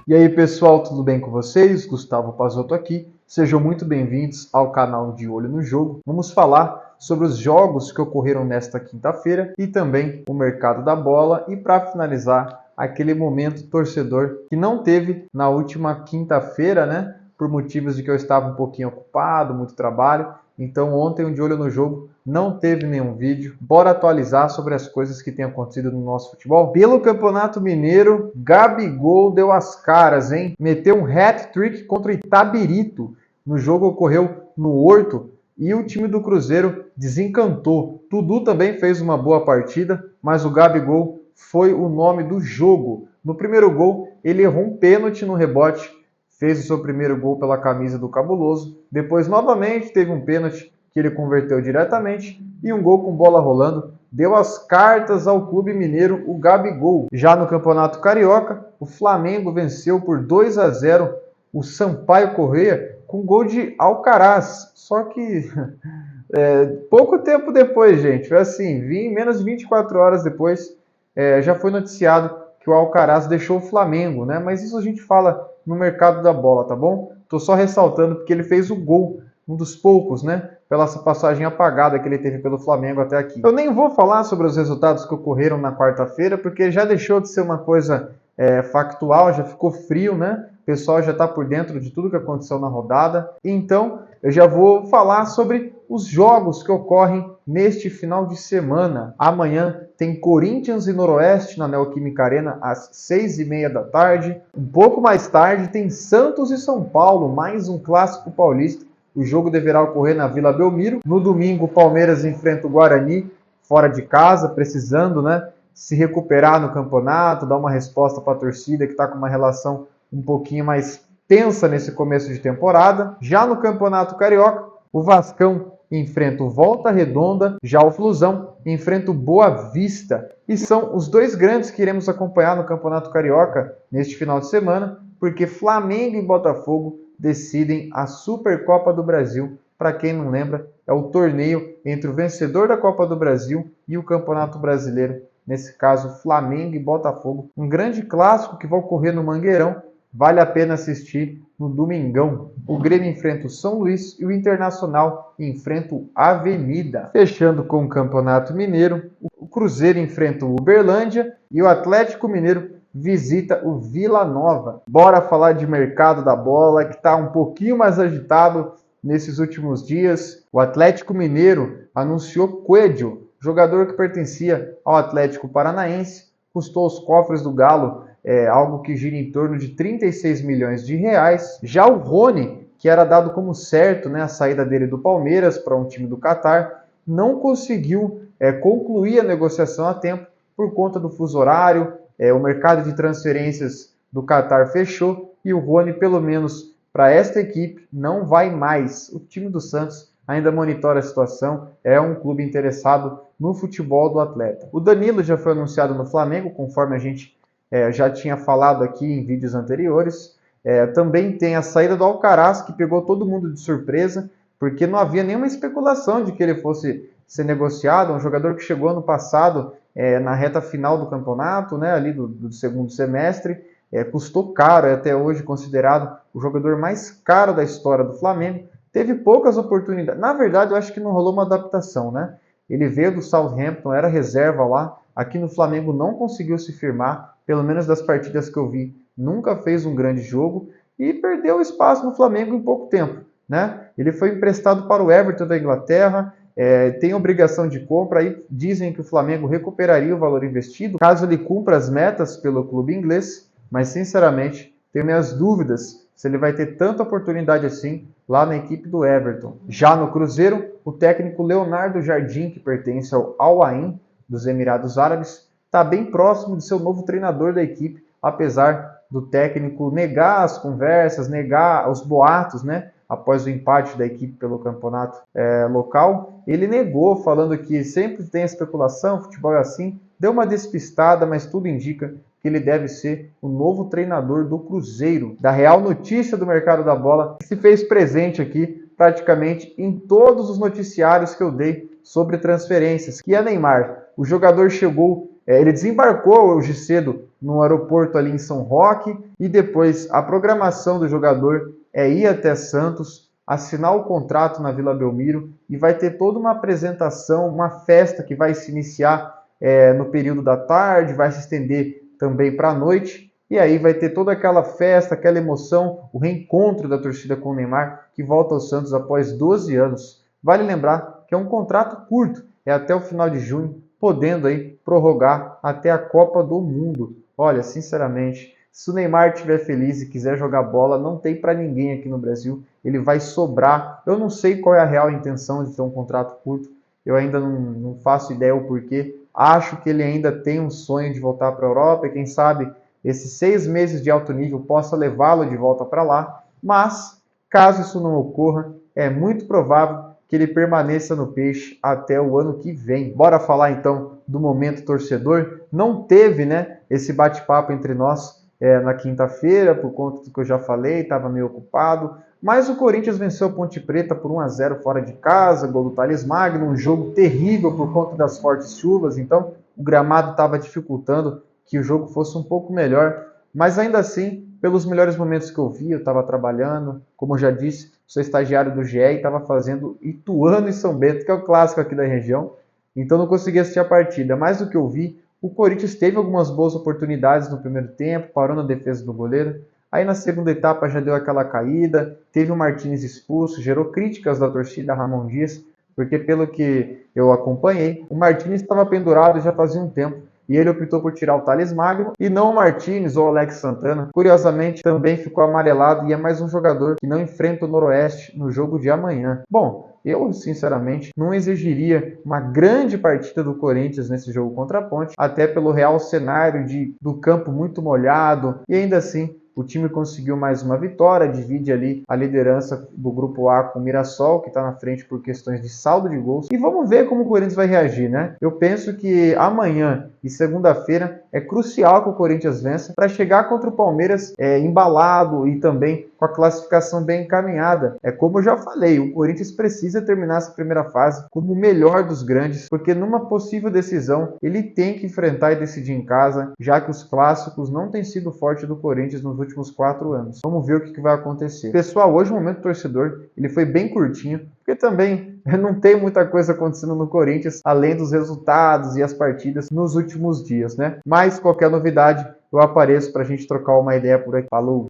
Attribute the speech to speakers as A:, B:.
A: E aí pessoal, tudo bem com vocês? Gustavo Pazotto aqui. Sejam muito bem-vindos ao canal de Olho no Jogo. Vamos falar sobre os jogos que ocorreram nesta quinta-feira e também o mercado da bola. E para finalizar, aquele momento torcedor que não teve na última quinta-feira, né? Por motivos de que eu estava um pouquinho ocupado, muito trabalho. Então ontem o De Olho no Jogo não teve nenhum vídeo. Bora atualizar sobre as coisas que têm acontecido no nosso futebol. Pelo Campeonato Mineiro, Gabigol deu as caras, hein? Meteu um hat-trick contra o Itabirito. No jogo ocorreu no Horto e o time do Cruzeiro desencantou. Dudu também fez uma boa partida, mas o Gabigol foi o nome do jogo. No primeiro gol, ele errou um pênalti no rebote, fez o seu primeiro gol pela camisa do Cabuloso. Depois, novamente, teve um pênalti que ele converteu diretamente e um gol com bola rolando. Deu as cartas ao Clube Mineiro, o Gabigol. Já no Campeonato Carioca, o Flamengo venceu por 2-0 o Sampaio Corrêa com gol de Alcaraz. Só que pouco tempo depois, gente, foi assim, menos de 24 horas depois, já foi noticiado que o Alcaraz deixou o Flamengo, né? Mas isso a gente fala no mercado da bola, tá bom? Tô só ressaltando porque ele fez o gol, um dos poucos, né? Pela essa passagem apagada que ele teve pelo Flamengo até aqui. Eu nem vou falar sobre os resultados que ocorreram na quarta-feira, porque já deixou de ser uma coisa factual, já ficou frio, né? O pessoal já está por dentro de tudo que aconteceu na rodada. Então, eu já vou falar sobre os jogos que ocorrem neste final de semana. Amanhã tem Corinthians e Noroeste na Neoquímica Arena às 6h30 da tarde. Um pouco mais tarde tem Santos e São Paulo, mais um clássico paulista. O jogo deverá ocorrer na Vila Belmiro. No domingo, o Palmeiras enfrenta o Guarani fora de casa, precisando, né, se recuperar no campeonato, dar uma resposta para a torcida que está com uma relação um pouquinho mais tensa nesse começo de temporada. Já no Campeonato Carioca, o Vascão enfrenta o Volta Redonda, já o Flusão enfrenta o Boa Vista. E são os dois grandes que iremos acompanhar no Campeonato Carioca neste final de semana, porque Flamengo e Botafogo decidem a Supercopa do Brasil. Para quem não lembra, é o torneio entre o vencedor da Copa do Brasil e o Campeonato Brasileiro. Nesse caso, Flamengo e Botafogo. Um grande clássico que vai ocorrer no Mangueirão. Vale a pena assistir no domingão. O Grêmio enfrenta o São Luís e o Internacional enfrenta o Avenida. Fechando com o Campeonato Mineiro, o Cruzeiro enfrenta o Uberlândia e o Atlético Mineiro visita o Vila Nova. Bora falar de mercado da bola, que está um pouquinho mais agitado nesses últimos dias. O Atlético Mineiro anunciou Coelho, jogador que pertencia ao Atlético Paranaense, custou os cofres do Galo algo que gira em torno de 36 milhões de reais. Já o Rony, que era dado como certo, né, a saída dele do Palmeiras para um time do Catar, não conseguiu concluir a negociação a tempo por conta do fuso horário. O mercado de transferências do Catar fechou e o Rony, pelo menos para esta equipe, não vai mais. O time do Santos ainda monitora a situação, é um clube interessado no futebol do atleta. O Danilo já foi anunciado no Flamengo, conforme a gente já tinha falado aqui em vídeos anteriores. Também tem a saída do Alcaraz, que pegou todo mundo de surpresa, porque não havia nenhuma especulação de que ele fosse ser negociado. Um jogador que chegou ano passado na reta final do campeonato, né, ali do segundo semestre, custou caro, é até hoje considerado o jogador mais caro da história do Flamengo. Teve poucas oportunidades. Na verdade, eu acho que não rolou uma adaptação, né? Ele veio do Southampton, era reserva lá. Aqui no Flamengo não conseguiu se firmar, pelo menos das partidas que eu vi, nunca fez um grande jogo e perdeu espaço no Flamengo em pouco tempo, né? Ele foi emprestado para o Everton da Inglaterra, tem obrigação de compra, aí dizem que o Flamengo recuperaria o valor investido caso ele cumpra as metas pelo clube inglês, mas sinceramente tenho minhas dúvidas se ele vai ter tanta oportunidade assim lá na equipe do Everton. Já no Cruzeiro, o técnico Leonardo Jardim, que pertence ao Al Ain dos Emirados Árabes, está bem próximo de ser o novo treinador da equipe, apesar do técnico negar as conversas, negar os boatos, né? Após o empate da equipe pelo campeonato local, ele negou, falando que sempre tem especulação, futebol é assim, deu uma despistada, mas tudo indica que ele deve ser o novo treinador do Cruzeiro. Da Real Notícia do Mercado da Bola, que se fez presente aqui praticamente em todos os noticiários que eu dei sobre transferências. Que é Neymar. O jogador chegou, ele desembarcou hoje cedo no aeroporto ali em São Roque, e depois a programação do jogador é ir até Santos, assinar o contrato na Vila Belmiro, e vai ter toda uma apresentação, uma festa que vai se iniciar no período da tarde, vai se estender também para a noite, e aí vai ter toda aquela festa, aquela emoção, o reencontro da torcida com o Neymar, que volta ao Santos após 12 anos. Vale lembrar que é um contrato curto, é até o final de junho, podendo aí prorrogar até a Copa do Mundo. Olha, sinceramente, se o Neymar estiver feliz e quiser jogar bola, não tem para ninguém aqui no Brasil. Ele vai sobrar. Eu não sei qual é a real intenção de ter um contrato curto. Eu ainda não faço ideia o porquê. Acho que ele ainda tem um sonho de voltar para a Europa e quem sabe esses 6 meses de alto nível possa levá-lo de volta para lá. Mas, caso isso não ocorra, é muito provável que ele permaneça no Peixe até o ano que vem. Bora falar então do momento torcedor. Não teve, né, esse bate-papo entre nós na quinta-feira, por conta do que eu já falei, estava meio ocupado. Mas o Corinthians venceu a Ponte Preta por 1-0 fora de casa, gol do Thales Magno, um jogo terrível por conta das fortes chuvas, então o gramado estava dificultando que o jogo fosse um pouco melhor, mas ainda assim, pelos melhores momentos que eu vi, eu estava trabalhando, como eu já disse, sou estagiário do GE e estava fazendo Ituano e São Bento, que é o clássico aqui da região, então não consegui assistir a partida, mas do que eu vi, o Corinthians teve algumas boas oportunidades no primeiro tempo, parou na defesa do goleiro, aí na segunda etapa já deu aquela caída, teve o Martínez expulso, gerou críticas da torcida Ramon Dias, porque pelo que eu acompanhei, o Martínez estava pendurado já fazia um tempo, e ele optou por tirar o Thales Magno e não o Martínez ou o Alex Santana. Curiosamente, também ficou amarelado e é mais um jogador que não enfrenta o Noroeste no jogo de amanhã. Bom, eu, sinceramente, não exigiria uma grande partida do Corinthians nesse jogo contra a Ponte, até pelo real cenário do campo muito molhado, e ainda assim o time conseguiu mais uma vitória, divide ali a liderança do grupo A com o Mirassol, que está na frente por questões de saldo de gols. E vamos ver como o Corinthians vai reagir, né? Eu penso que amanhã e segunda-feira é crucial que o Corinthians vença para chegar contra o Palmeiras embalado e também com a classificação bem encaminhada. É como eu já falei, o Corinthians precisa terminar essa primeira fase como o melhor dos grandes, porque numa possível decisão ele tem que enfrentar e decidir em casa, já que os clássicos não têm sido forte do Corinthians nos últimos 4 anos. Vamos ver o que vai acontecer. Pessoal, hoje o momento torcedor ele foi bem curtinho, porque também não tem muita coisa acontecendo no Corinthians, além dos resultados e as partidas nos últimos dias, né? Mas qualquer novidade, eu apareço para a gente trocar uma ideia por aqui. Falou!